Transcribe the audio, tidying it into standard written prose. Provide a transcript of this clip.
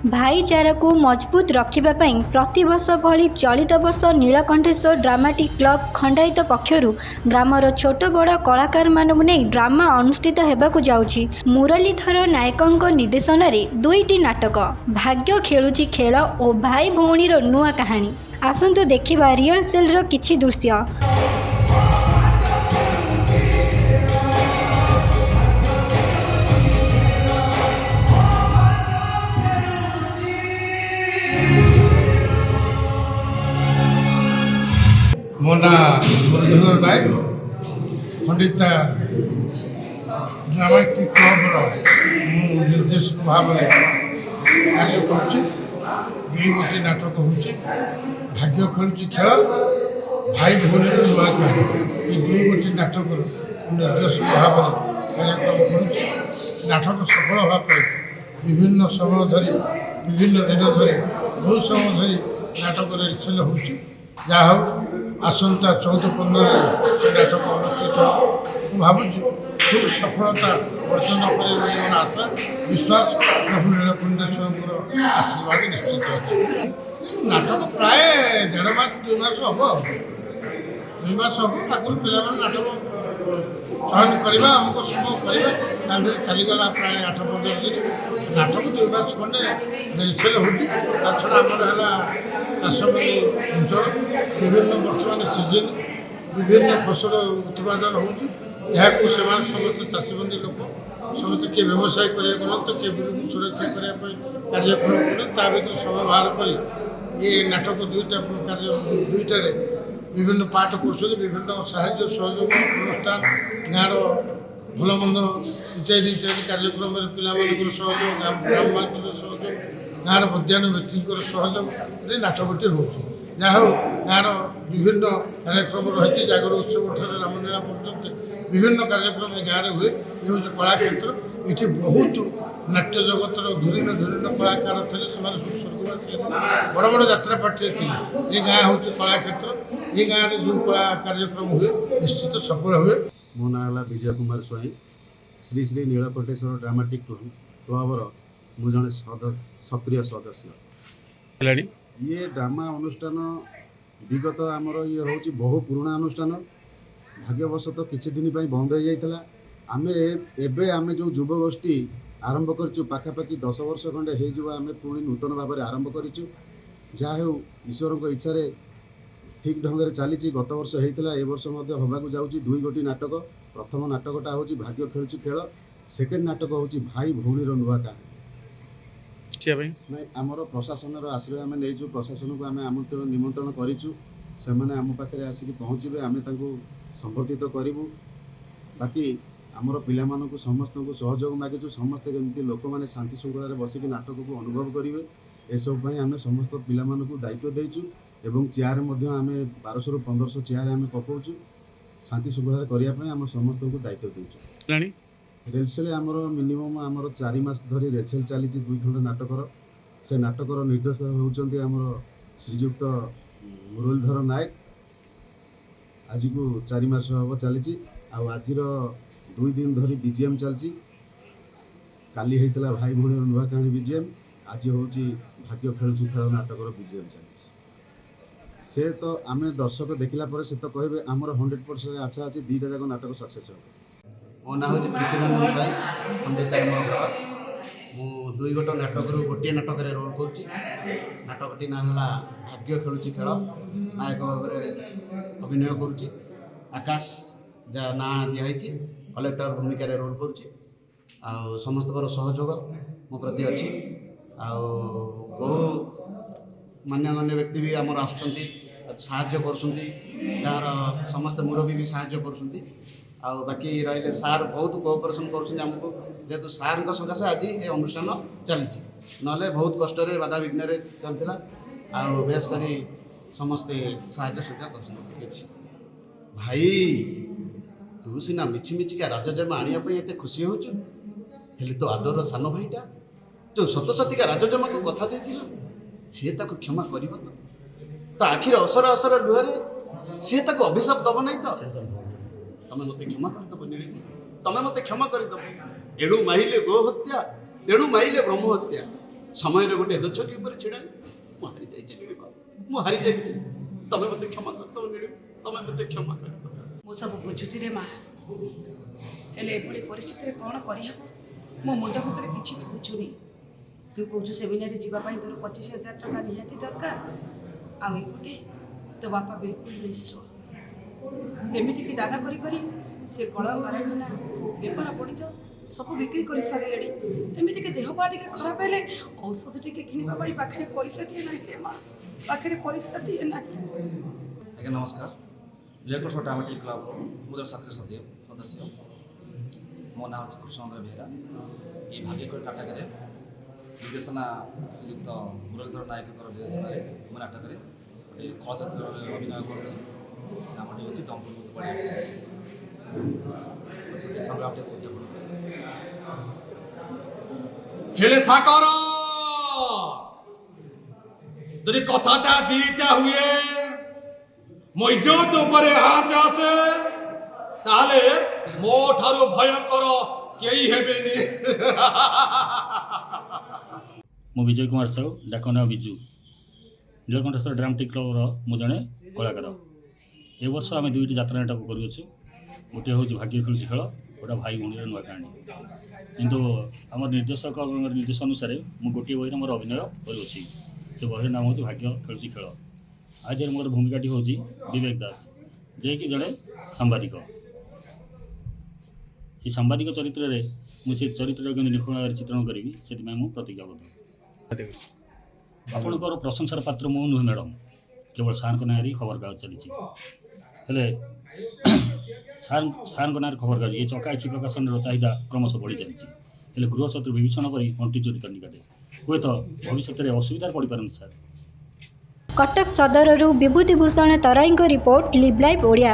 भाईचारा को मजबूत रखिबा पई प्रतिवर्ष भली चलित वर्ष नीलकंठेश्वर ड्रामाटिक क्लब खंडायत पक्षरु ग्रामर छोट बड़ कलाकार मानकु नै ड्रामा अनुष्ठित हेबाकु जाउछि। मुरलीधर नायकंक निर्देशन रे दुईटी नाटक भाग्य खेलुछि खेल और भाई भौणीर नुआ कहानी। आसंतु देखिबा रियल सेल रो किछि दृश्य। मो ना मुरलीधर नायक खंडिता ड्रामाटिक क्लब्र निर्देशक भाव में कार्य करुच्ची। दुई गोटी नाटक होची भाग्य खेलुची खेल भाई भौणी नुआ कहानी। ये दुई गोटी नाटक निर्देशक भाव में कार्यक्रम करुच्ची। नाटक सफल होगा विभिन्न समय धरी विभिन्न दिन धरी बहुत समय धरी नाटक रिहर्सल होची। जहा आसंता 14-15 नाटक अनुष्ठित भावुँ खूब सफलता अर्जन कर आशा विश्वास प्रभु नीलकंठेश्वर आशीर्वाद निश्चित अच्छे। नाटक प्राय 1.5 मास 2 मास हम 2 मास हम आगुरी पिला नाटक चयन करवा आमको समय करवा चलीगला प्राय 8-15 दिन नाटक 2 मास खंडे रिहर्सल हो छड़ा आमर चाषी अंचल विभिन्न बर्तमान सीजन विभिन्न फसल उत्पादन होती समस्त चाषीबंदी लोक समस्त किए व्यवसाय करें तो किए बिल सुरक्षा करने कार्यक्रम करें ता भर समय बाहर कर ये नाटक दुईटा विभिन्न पाठ कर विभिन्न साहाय्य सहयोग अनुष्ठान गाँव भल मंद इत्यादि इत्यादि कार्यक्रम पिलामान सहयोग ग्रामांचल सहयोग गाँव मध्याह्न व्यक्ति सहयोग नाटकटी हो जहा गाँव विभिन्न कार्यक्रम रही जागर उत्सव ठार रामलीला पर्यटन विभिन्न कार्यक्रम गाँव में हुए ये हूँ कला क्षेत्र ये बहुत नाट्य जगतर धुरीन धुरीन कलाकार थे स्वर्गवासी बड़ बड़ यात्रा पार्टी थे। ये गाँ हूँ कला क्षेत्र ये गाँव में जो कला कार्यक्रम हुए निश्चित सफल हुए। मो ना है विजय कुमार स्वाई श्री श्री नीलकंठेश्वर ड्रामाटिक क्लबर मु जड़े सक्रिय सदस्य। ये ड्रामा अनुष्ठान विगत आमर ये हूँ बहु पुराणा अनुष्ठान भाग्यवशत किछि दिन बंद हो जाता। आम एवं जो युवगोष्ठी आरंभ करूँ पाखापाखि 10 वर्ष खंडे होमें पुणी नूतन भाव में आरंभ करूँ जहाँ हो ईश्वर इच्छा ठीक ढंग से चली। गत वर्ष होता ए वर्ष होगा जाऊँगी 2 गोटी नाटक। प्रथम नाटकटा हूँ भाग्य खेलुची खेल सेकेंड नाटक हूँ भाई भौणीर नुआ कहानी। आमर प्रशासन आश्रय आम नहीं प्रशासन को आम आमंत्रण निमंत्रण करूँ से आम पाखे आसिक पहुँचे आम संबर्धित करूँ। बाकी आमर पिलामानकु समस्त को सहयोग मागिचु समस्ते केमती लोक मैंने शांति श्रृंखला बसिक नाटक को अनुभव करेंगे ए सब आम समस्त पिलामानकु दायित्व देचु एवं चेयर आम 1200 ରୁ 1500 चेयर आम पकाउछु शांति श्रृंखला करने आम समस्त को दायित्व देचु। रेलसेल आमर मिनिमम आमर 4 मास धरी रेलसेल चली 2 खंड नाटकर से नाटकर निर्देशक होउचंती आमर श्रीजुक्त मुरलीधर नायक। आज को 4 मास हम चली आज 2 दिन धरी बीजीएम चलची। काली होता भाई भौणी नुआ कहानी बीजीएम आज हूँ भाग्य खेलुची खेल नाटकर बीजीएम चली। से तो आम दर्शक देखला से तो कहे आमर 100% आशा अच्छी 2टा जाक नाटक सक्सेस हो। मो ना हूँ प्रीतिरंजन साई खंडिता मोर घर मु 2 गोट नाटक गोटे नाटक रोल करुँची। नाटकटी ना है भाग्य खेलुची खेल नायक भाव में अभिनय करुँची। आकाश जहाँ ना दिखाई कलेक्टर भूमिका रोल करुँची समस्त सहयोग मो प्रति अच्छी बहु मान्यगण्य व्यक्ति भी आमर आसुँच साहाय्य कर समस्त मुरबी भी साहाय्य कर बाकी रही सार बहुत कोऑपरेशन करमको जेहेतु सार सकाशे आज ये अनुष्ठान चली ना बहुत कष्ट बाधा विघ्न चलता बेस कर समस्ते साहाय्य सुविधा कर। भाई तू सीना मिछि मिछिका राजजमा आने खुशी होचु हेले तो आदर सान भाईटा जो सतसतीका राजजमा को कथा देथिला सी ताको क्षमा करिबो तो आखिर असर असर लुहरे सी ताको अभिशाप दब नहीं तो तमे मते क्षमा करदब नीली तमे मते क्षमा करदब एणु माहिले गो हत्या तेणु माइले ब्रह्म हत्या ସମୟରେ ଗୋଟେ ଏଦଚ୍ଛକି ଉପରେ ଛିଡ଼ା ମୁଁ ହାରି ଯାଇଛି ମୁଁ ହାରି ଯାଇଛି ତମେ ମୋତେ କ୍ଷମା କରିଦେବ ନୀଳିମା ତମେ ମୋତେ କ୍ଷମା କରିଦେବ। ମୁଁ ସବୁ ବୁଝୁଛି ରେ ମା, ହେଲେ ଏଭଳି ପରିସ୍ଥିତିରେ କ'ଣ କରିହେବ ମୋ ମୁଣ୍ଡ ଭିତରେ କିଛି ବି ବୁଝୁନି। ତୁ କହୁଛୁ ସେମିନାରୀ ଯିବା ପାଇଁ ତୋର 25,000 ଟଙ୍କା ନିହାତି ଦରକାର, ଆଉ ଏପଟେ ତୋ ବାପା ବିଲକୁଲ ନିଶ୍ଚୟ ଏମିତିକି ଦାନ କରି କରି ସେ କଳ କାରଖାନା ବେପାର ପଡ଼ିଛ ସବୁ ବିକ୍ରି କରିସାରିଲେଣି। ଏମିତିକି ଦେହ ପା ଟିକେ ଖରାପ ହେଲେ ଔଷଧ ଟିକେ କିଣିବା ପାଇଁ ପାଖରେ ପଇସାଟିଏ ନାହିଁ ରେ ମା, ପାଖରେ ପଇସାଟିଏ ନାହିଁ। ଆଜ୍ଞା ନମସ୍କାର। ନୀଳକଣ୍ଠ ଡ୍ରାମାଟିକ୍ କ୍ଲବ୍ର ମୁଁ ଜଣେ ସକ୍ରିୟ ସଦସ୍ୟ। ମୋ ନାଁ ହେଉଛି କୃଷ୍ଣଚନ୍ଦ୍ର ବେହେରା। ଏହି ଭାଗ୍ୟକଳୀ ନାଟକରେ ନିର୍ଦ୍ଦେଶନା ଶ୍ରୀଯୁକ୍ତ ମୁରଲୀଧର ନାୟକଙ୍କର ନିର୍ଦ୍ଦେଶନାରେ ମୁଁ ନାଟକରେ ଗୋଟିଏ ଖଳଚରିତ୍ରରେ ଅଭିନୟ କରୁଛି। ନାମଟି ହେଉଛି ଡମ୍ପୁରୁତ ପଡ଼ିଆ ସଂଗ୍ରାମଟେ କହୁଛି ଆପଣ। ହେଲେ ସାକର ଯଦି କଥାଟା ଦିଟା ହୁଏ ମୋ ଇଜ୍ଜତ ଉପରେ ଆଞ୍ଚ ଆସେ ତାହେଲେ ମୋ ଠାରୁ ଭୟଙ୍କର କେହି ହେବେନି। ମୁଁ ବିଜୟ କୁମାର ସାହୁ, ଡାକ ନାଁ ବିଜୁ। ନୀଳକଣ୍ଠେଶ୍ୱର ଡ୍ରାମାଟିକ୍ କ୍ଲବ୍ର ମୁଁ ଜଣେ କଳାକାର। ଏ ବର୍ଷ ଆମେ ଦୁଇଟି ଯାତ୍ରା ନାଟକ କରୁଅଛୁ। ଗୋଟିଏ ହେଉଛି ଭାଗ୍ୟ ଖେଳୁଛି ଖେଳ, ଗୋଟା ଭାଇ ଭଉଣୀର ନୂଆ କାହାଣୀ। କିନ୍ତୁ ଆମର ନିର୍ଦ୍ଦେଶକ ନିର୍ଦ୍ଦେଶ ଅନୁସାରେ ମୁଁ ଗୋଟିଏ ବହିରେ ମୋର ଅଭିନୟ କରୁଅଛି। ସେ ବହିର ନାମ ହେଉଛି ଭାଗ୍ୟ ଖେଳୁଛି ଖେଳ। ଆଜିର ମୋର ଭୂମିକାଟି ହେଉଛି ବିବେକ ଦାସ, ଯିଏକି ଜଣେ ସାମ୍ବାଦିକ। ସେ ସାମ୍ବାଦିକ ଚରିତ୍ରରେ ମୁଁ ସେ ଚରିତ୍ରକୁ କେମିତି ନିଖୁଣ ଭାବରେ ଚିତ୍ରଣ କରିବି ସେଥିପାଇଁ ମୁଁ ପ୍ରତିଜ୍ଞାବଦ୍ଧ। ଆପଣଙ୍କର ପ୍ରଶଂସାର ପାତ୍ର ମୁଁ ନୁହେଁ ମ୍ୟାଡ଼ାମ୍, କେବଳ ସାର୍ଙ୍କ ନାଁରେ ଖବରକାଗଜ ଚାଲିଛି। ହେଲେ ସାର୍ଙ୍କ ନାଁରେ ଖବରକାଗଜ ଏ ଚକାଆଖି ପ୍ରକାଶନର ଚାହିଦା କ୍ରମଶଃ ବଢ଼ି ଚାଲିଛି। ହେଲେ ଗୃହ ଶତ୍ରୁ ବିଭୀଷଣ ପରି ଅଣ୍ଟି ଚୋରି ନିକଟେ ହୁଏତ ଭବିଷ୍ୟତରେ ଅସୁବିଧାରେ ପଡ଼ିପାରନ୍ତି ସାର୍। କଟକ ସଦରରୁ ବିଭୂତି ଭୂଷଣ ତରାଇଙ୍କ ରିପୋର୍ଟ, ଲିଭ୍ ଲାଇଭ୍ ଓଡ଼ିଆ।